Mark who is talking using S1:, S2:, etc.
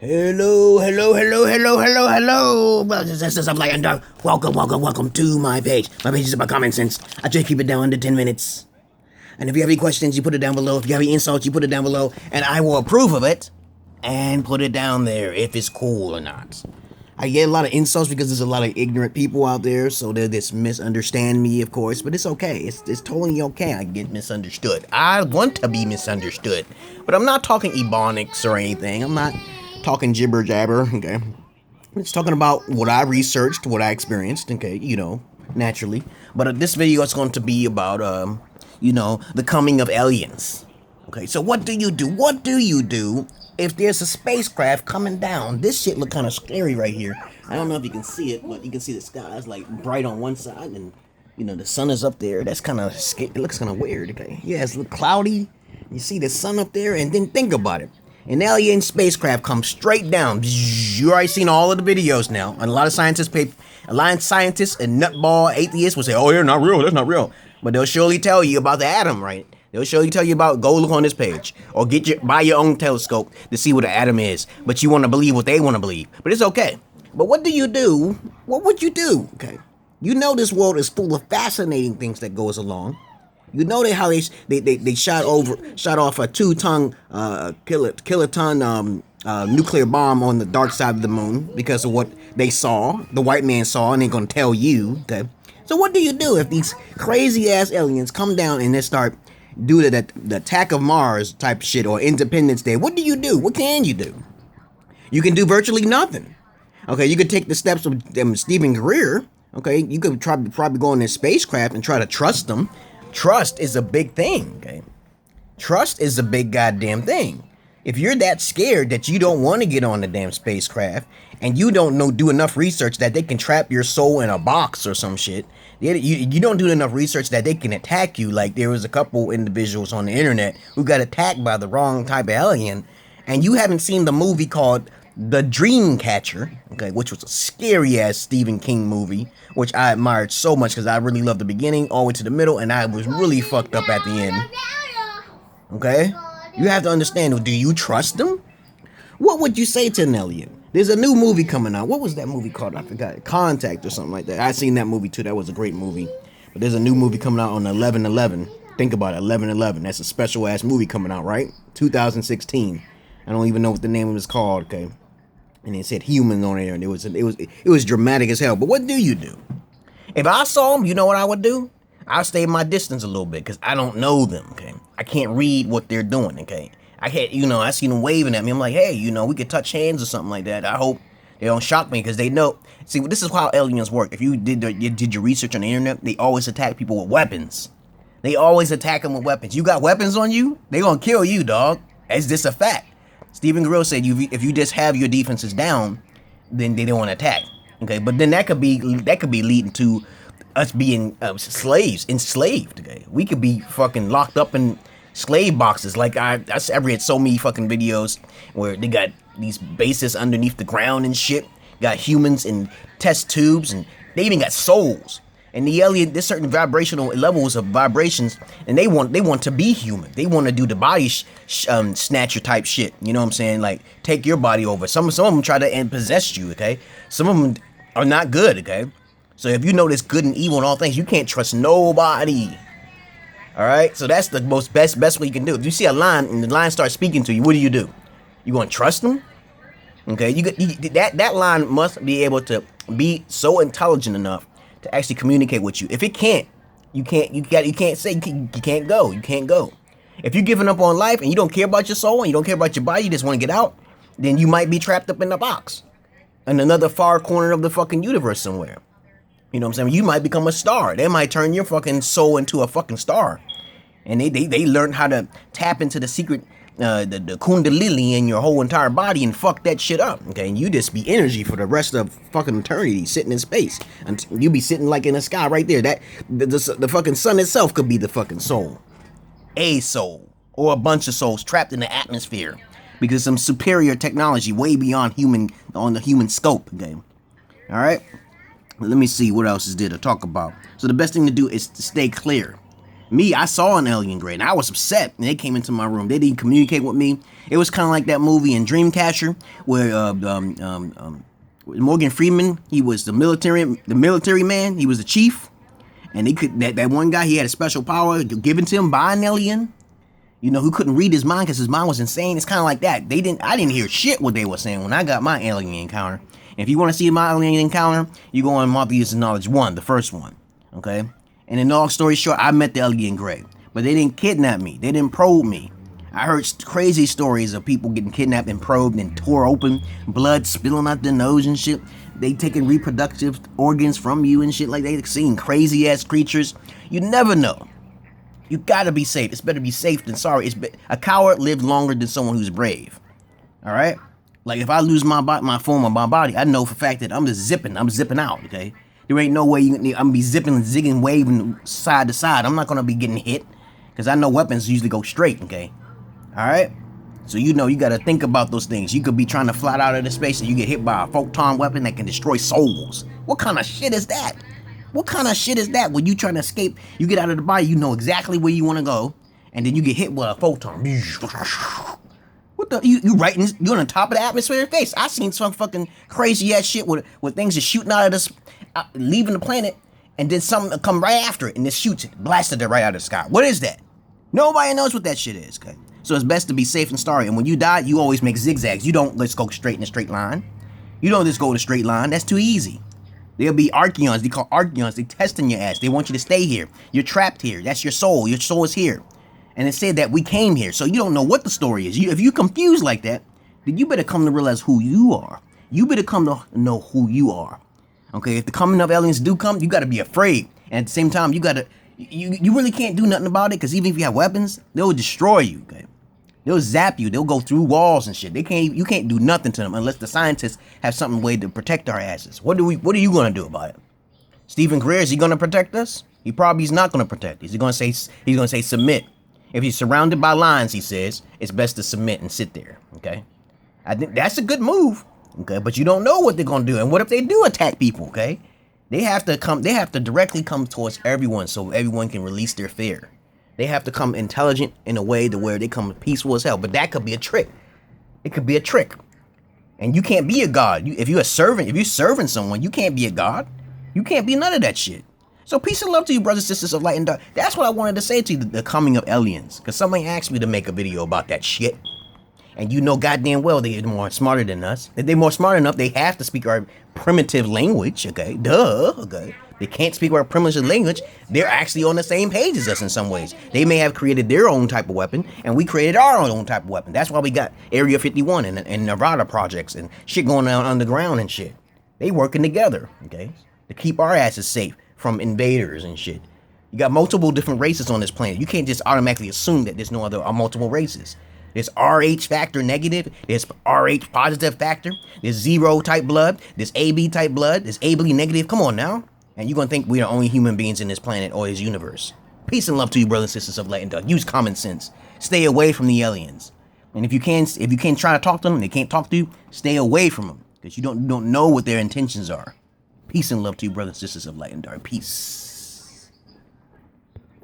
S1: Hello, brothers and sisters of light and dark. Welcome to my page. My page is about common sense. I try to keep it down under 10 minutes. And if you have any questions, you put it down below. If you have any insults, you put it down below. And I will approve of it and put it down there if it's cool or not. I get a lot of insults because there's a lot of ignorant people out there, so they just misunderstand me, of course. But it's okay. It's totally okay. I get misunderstood. I want to be misunderstood. But I'm not talking ebonics or anything. I'm not talking jibber jabber, okay? I'm just talking about what I researched, what I experienced, okay, naturally. But this video is going to be about, the coming of aliens. Okay, so what do you do? What do you do if there's a spacecraft coming down? This shit look kind of scary right here. I don't know if you can see it, but you can see the sky is like bright on one side and, the sun is up there. That's kind of scary. It looks kind of weird, okay? Yeah, it's cloudy. You see the sun up there, and then think about it. An alien spacecraft comes straight down. You already seen all of the videos now. And a lot of scientists and nutball atheists will say, oh, yeah, not real. That's not real. But they'll surely tell you about the atom, right? They'll surely tell you about, go look on this page. Or buy your own telescope to see what an atom is. But you want to believe what they want to believe. But it's okay. But what do you do? What would you do? Okay. You know this world is full of fascinating things that goes along. You know how they shot off a 2-ton kiloton nuclear bomb on the dark side of the moon because of what they saw, the white man saw, and they're gonna tell you. Okay, so what do you do if these crazy ass aliens come down and they start do the attack of Mars type shit or Independence Day? What do you do? What can you do? You can do virtually nothing. Okay, you could take the steps of Stephen Greer. Okay, you could probably go in this spacecraft and try to trust them. Trust is a big thing, okay? Trust is a big goddamn thing. If you're that scared that you don't want to get on the damn spacecraft and you don't do enough research that they can trap your soul in a box or some shit, you don't do enough research that they can attack you. Like there was a couple individuals on the internet who got attacked by the wrong type of alien, and you haven't seen the movie called The Dreamcatcher, okay, which was a scary ass Stephen King movie, which I admired so much because I really loved the beginning all the way to the middle, and I was really fucked up at the end. Okay? You have to understand, do you trust them? What would you say to an alien? There's a new movie coming out. What was that movie called? I forgot. Contact or something like that. I seen that movie too. That was a great movie. But there's a new movie coming out on 11/11. Think about it, 11/11. That's a special ass movie coming out, right? 2016. I don't even know what the name of it's called, okay? And it said human on there, and it was dramatic as hell. But what do you do? If I saw them, you know what I would do? I'll stay my distance a little bit because I don't know them, okay? I can't read what they're doing, okay? I can't, I see them waving at me. I'm like, hey, we could touch hands or something like that. I hope they don't shock me because they know. See, this is how aliens work. If you did your research on the internet, they always attack people with weapons. They always attack them with weapons. You got weapons on you, they gonna kill you, dog. It's just a fact. Stephen Greer said, if you just have your defenses down, then they don't want to attack. Okay, but then that could be leading to us being enslaved. Okay, we could be fucking locked up in slave boxes. Like I've read so many fucking videos where they got these bases underneath the ground and shit. Got humans in test tubes, and they even got souls. And the alien, there's certain vibrational levels of vibrations, and they want to be human. They want to do the body snatcher type shit. You know what I'm saying? Like take your body over. Some of them try to possess you. Okay, some of them are not good. Okay, so if you know there's good and evil in all things, you can't trust nobody. All right, so that's the best way you can do. If you see a lion and the lion starts speaking to you, what do? You gonna trust them? Okay, that lion must be able to be so intelligent enough to actually communicate with you. If it can't, you can't go. You can't go. If you're giving up on life and you don't care about your soul and you don't care about your body, you just want to get out, then you might be trapped up in a box in another far corner of the fucking universe somewhere. You know what I'm saying? You might become a star. They might turn your fucking soul into a fucking star. And they learn how to tap into the secret, the kundalini in your whole entire body and fuck that shit up. Okay, and you just be energy for the rest of fucking eternity, sitting in space, and you be sitting like in the sky right there. That the fucking sun itself could be the fucking soul, a soul or a bunch of souls trapped in the atmosphere because some superior technology way beyond the human scope. Okay, all right. Let me see what else is there to talk about. So the best thing to do is to stay clear. Me, I saw an alien gray, and I was upset. And they came into my room. They didn't communicate with me. It was kind of like that movie in Dreamcatcher where Morgan Freeman, he was the military man. He was the chief, and they could that one guy. He had a special power given to him by an alien. You know, who couldn't read his mind because his mind was insane. It's kind of like that. I didn't hear shit what they were saying when I got my alien encounter. And if you want to see my alien encounter, you go on Multi-Use Knowledge 1, the first one. Okay? And in long story short, I met the alien gray. But they didn't kidnap me. They didn't probe me. I heard crazy stories of people getting kidnapped and probed and tore open, blood spilling out their nose and shit. They taking reproductive organs from you and shit like that. They seeing crazy ass creatures. You never know. You gotta be safe. It's better be safe than sorry. A coward lives longer than someone who's brave. All right? Like if I lose my form of my body, I know for a fact that I'm just zipping. I'm zipping out, okay? There ain't no way I'm gonna be zipping, zigging, waving side to side. I'm not gonna be getting hit because I know weapons usually go straight, okay? All right? So you know you gotta think about those things. You could be trying to fly out of the space and you get hit by a photon weapon that can destroy souls. What kind of shit is that? What kind of shit is that? When you trying to escape, you get out of the body, you know exactly where you want to go, and then you get hit with a photon. What the? You you're on the top of the atmosphere of space. I seen some fucking crazy ass shit with things just shooting out of this, leaving the planet, and then something come right after it and it shoots it, blasted it right out of the sky. What is that? Nobody knows what that shit is. Okay, so it's best to be safe and sorry. And when you die, you always make zigzags. You don't let's go straight in a straight line. You don't just go in a straight line. That's too easy. There'll be archeons. They call archeons. They testing your ass. They want you to stay here. You're trapped here. That's your soul. Your soul is here. And it said that we came here. So you don't know what the story is. If you confused like that, then you better come to realize who you are. You better come to know who you are. Okay, if the coming of aliens do come, you got to be afraid. And at the same time, you really can't do nothing about it because even if you have weapons, they'll destroy you. Okay, they'll zap you. They'll go through walls and shit. You can't do nothing to them unless the scientists have something way to protect our asses. What are you gonna do about it? Stephen Greer, is he gonna protect us? He probably is not gonna protect us. He's gonna say submit. If you're surrounded by lions, he says, it's best to submit and sit there. Okay, I think that's a good move. Okay, but you don't know what they're gonna do. And what if they do attack people? Okay, they have to directly come towards everyone so everyone can release their fear. They have to come intelligent in a way to where they come peaceful as hell. But that could be a trick. It could be a trick. And you can't be a god. If you're serving someone, you can't be a god. You can't be none of that shit. So peace and love to you, brothers and sisters of light and dark. That's what I wanted to say to you, the coming of aliens. Because somebody asked me to make a video about that shit. And you know goddamn well they're more smarter than us. If they're more smart enough, they have to speak our primitive language, okay? Duh, okay? They can't speak our primitive language. They're actually on the same page as us in some ways. They may have created their own type of weapon, and we created our own type of weapon. That's why we got Area 51 and Nevada projects and shit going on underground and shit. They working together, okay? To keep our asses safe from invaders and shit. You got multiple different races on this planet. You can't just automatically assume that there's no other multiple races. There's RH factor negative, there's RH positive factor, there's zero type blood, there's AB type blood, there's AB negative. Come on now. And you're going to think we are only human beings in this planet or this universe. Peace and love to you, brothers and sisters of light and dark. Use common sense. Stay away from the aliens. And if you can't try to talk to them, they can't talk to you, stay away from them. Because you don't know what their intentions are. Peace and love to you, brothers and sisters of light and dark. Peace.